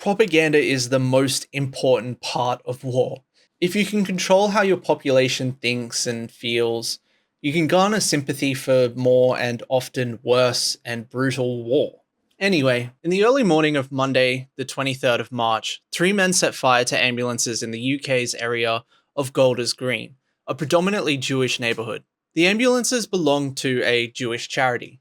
propaganda is the most important part of war. If you can control how your population thinks and feels, you can garner sympathy for more and often worse and brutal war. Anyway, in the early morning of Monday, the 23rd of March, three men set fire to ambulances in the UK's area of Golders Green, a predominantly Jewish neighbourhood. The ambulances belonged to a Jewish charity.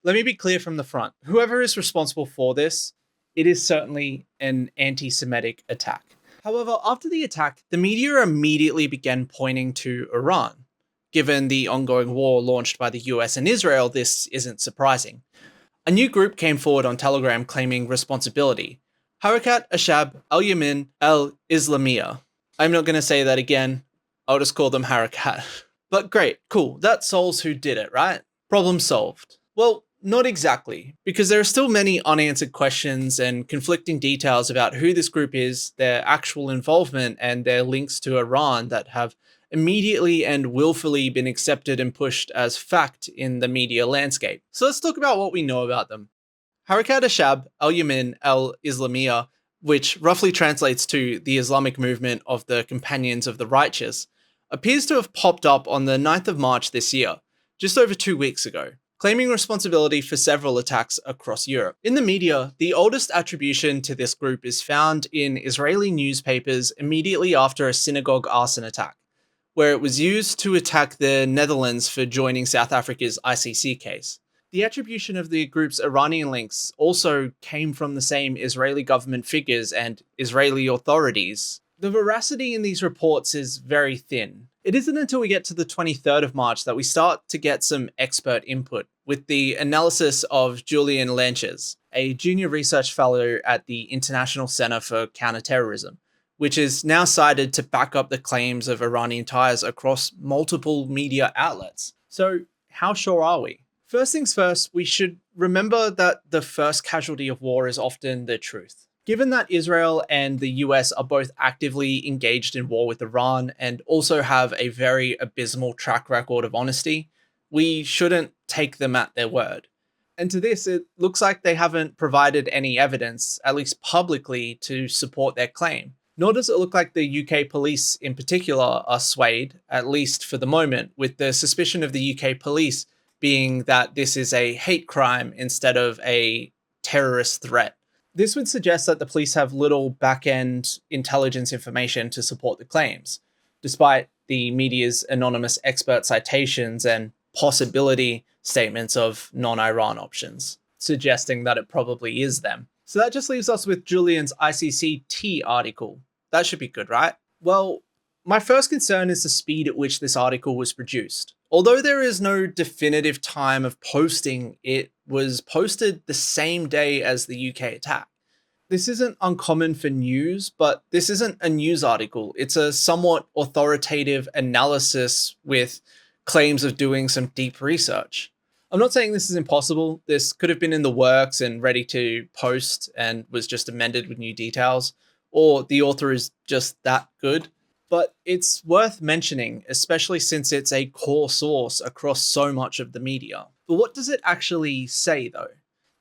Let me be clear from the front. Whoever is responsible for this, it is certainly an anti-Semitic attack. However, after the attack, the media immediately began pointing to Iran. Given the ongoing war launched by the US and Israel, this isn't surprising. A new group came forward on Telegram claiming responsibility. Harakat Ashab al-Yamin al-Islamiyya. I'm not going to say that again. I'll just call them Harakat. But great, cool. That solves who did it, right? Problem solved. Well, not exactly, because there are still many unanswered questions and conflicting details about who this group is, their actual involvement, and their links to Iran that have immediately and willfully been accepted and pushed as fact in the media landscape. So let's talk about what we know about them. Harakat Ashab al-Yamin al-Islamiyya, which roughly translates to the Islamic movement of the Companions of the Righteous, appears to have popped up on the 9th of March this year, just over 2 weeks ago, claiming responsibility for several attacks across Europe. In the media, the oldest attribution to this group is found in Israeli newspapers immediately after a synagogue arson attack, where it was used to attack the Netherlands for joining South Africa's ICC case. The attribution of the group's Iranian links also came from the same Israeli government figures and Israeli authorities. The veracity in these reports is very thin. It isn't until we get to the 23rd of March that we start to get some expert input, with the analysis of Julian Lanches, a junior research fellow at the International Center for Counterterrorism, which is now cited to back up the claims of Iranian ties across multiple media outlets. So, how sure are we? First things first, we should remember that the first casualty of war is often the truth. Given that Israel and the US are both actively engaged in war with Iran and also have a very abysmal track record of honesty, we shouldn't take them at their word. And to this, it looks like they haven't provided any evidence, at least publicly, to support their claim. Nor does it look like the UK police in particular are swayed, at least for the moment, with the suspicion of the UK police being that this is a hate crime instead of a terrorist threat. This would suggest that the police have little back-end intelligence information to support the claims, despite the media's anonymous expert citations and possibility statements of non-Iran options, suggesting that it probably is them. So that just leaves us with Julian's ICCT article. That should be good, right? Well, my first concern is the speed at which this article was produced. Although there is no definitive time of posting, it was posted the same day as the UK attack. This isn't uncommon for news, but this isn't a news article. It's a somewhat authoritative analysis with claims of doing some deep research. I'm not saying this is impossible. This could have been in the works and ready to post and was just amended with new details, or the author is just that good. But it's worth mentioning, especially since it's a core source across so much of the media. But what does it actually say, though?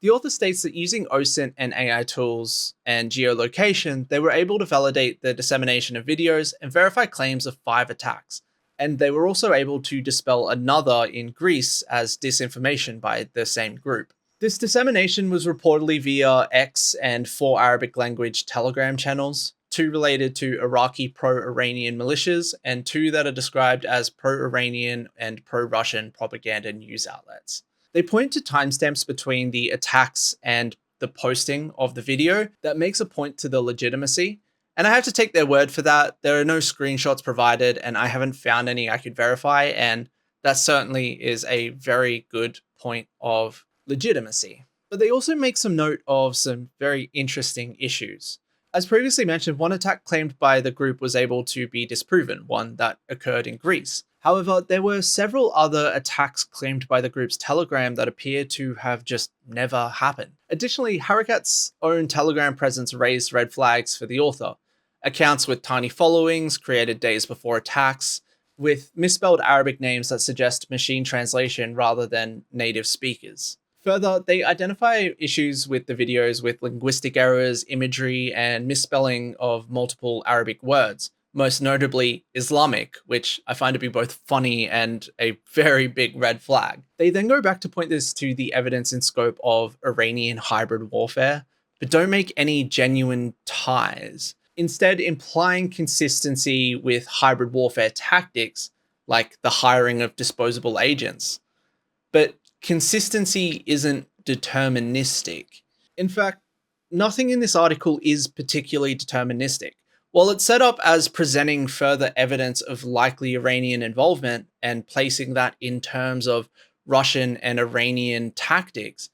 The author states that using OSINT and AI tools and geolocation, they were able to validate the dissemination of videos and verify claims of 5 attacks. And they were also able to dispel another in Greece as disinformation by the same group. This dissemination was reportedly via X and 4 Arabic language Telegram channels, 2 related to Iraqi pro-Iranian militias, and 2 that are described as pro-Iranian and pro-Russian propaganda news outlets. They point to timestamps between the attacks and the posting of the video that makes a point to the legitimacy, and I have to take their word for that. There are no screenshots provided, and I haven't found any I could verify, and that certainly is a very good point of legitimacy. But they also make some note of some very interesting issues. As previously mentioned, one attack claimed by the group was able to be disproven, one that occurred in Greece. However, there were several other attacks claimed by the group's Telegram that appear to have just never happened. Additionally, Harakat's own Telegram presence raised red flags for the author. Accounts with tiny followings created days before attacks, with misspelled Arabic names that suggest machine translation rather than native speakers. Further, they identify issues with the videos with linguistic errors, imagery, and misspelling of multiple Arabic words, most notably Islamic, which I find to be both funny and a very big red flag. They then go back to point this to the evidence and scope of Iranian hybrid warfare, but don't make any genuine ties, instead implying consistency with hybrid warfare tactics like the hiring of disposable agents. But consistency isn't deterministic. In fact, nothing in this article is particularly deterministic. While it's set up as presenting further evidence of likely Iranian involvement and placing that in terms of Russian and Iranian tactics,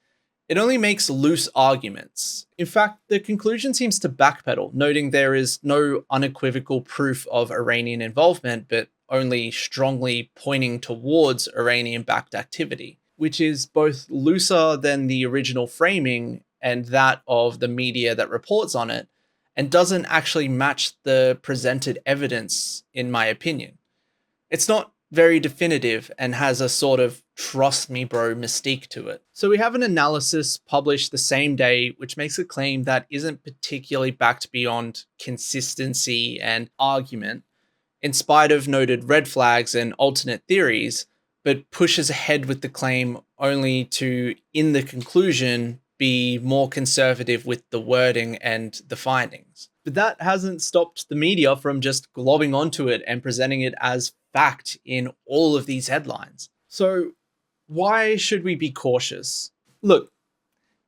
it only makes loose arguments. In fact, the conclusion seems to backpedal, noting there is no unequivocal proof of Iranian involvement, but only strongly pointing towards Iranian backed activity, which is both looser than the original framing and that of the media that reports on it, and doesn't actually match the presented evidence, in my opinion. It's not very definitive and has a sort of trust me bro mystique to it. So we have an analysis published the same day which makes a claim that isn't particularly backed beyond consistency and argument, in spite of noted red flags and alternate theories, but pushes ahead with the claim only to, in the conclusion, be more conservative with the wording and the findings. But that hasn't stopped the media from just globbing onto it and presenting it as fact in all of these headlines. So why should we be cautious? Look,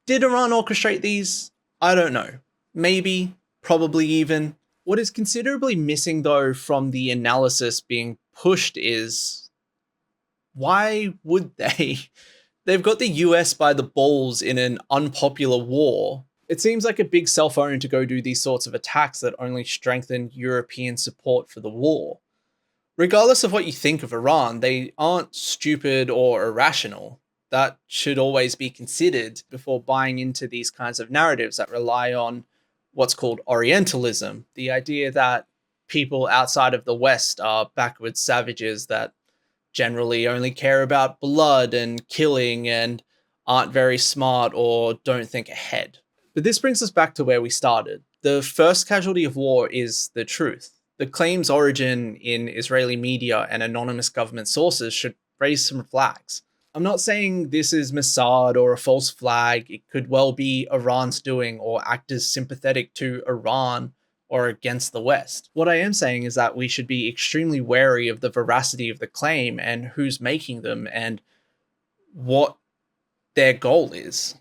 did Iran orchestrate these? I don't know. Maybe, probably even. What is considerably missing though from the analysis being pushed is, why would they? They've got the US by the balls in an unpopular war. It seems like a big self-own to go do these sorts of attacks that only strengthen European support for the war. Regardless of what you think of Iran, they aren't stupid or irrational. That should always be considered before buying into these kinds of narratives that rely on what's called Orientalism, the idea that people outside of the West are backward savages that generally only care about blood and killing and aren't very smart or don't think ahead. But this brings us back to where we started. The first casualty of war is the truth. The claim's origin in Israeli media and anonymous government sources should raise some flags. I'm not saying this is Mossad or a false flag. It could well be Iran's doing or act as sympathetic to Iran or against the West. What I am saying is that we should be extremely wary of the veracity of the claim and who's making them and what their goal is.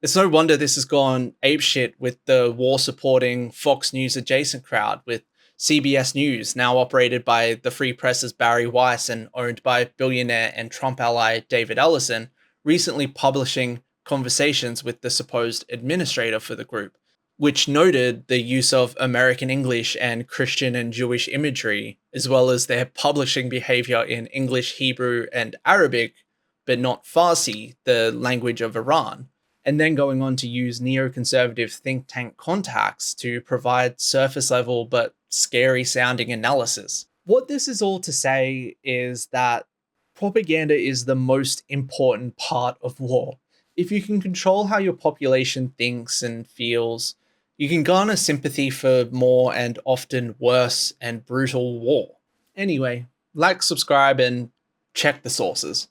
It's no wonder this has gone apeshit with the war-supporting Fox News adjacent crowd, with CBS News, now operated by the Free Press's Barry Weiss and owned by billionaire and Trump ally David Ellison, recently publishing conversations with the supposed administrator for the group, which noted the use of American English and Christian and Jewish imagery, as well as their publishing behavior in English, Hebrew, and Arabic, but not Farsi, the language of Iran, and then going on to use neoconservative think tank contacts to provide surface level but scary sounding analysis. What this is all to say is that propaganda is the most important part of war. If you can control how your population thinks and feels, you can garner sympathy for more and often worse and brutal war. Anyway, like, subscribe, and check the sources.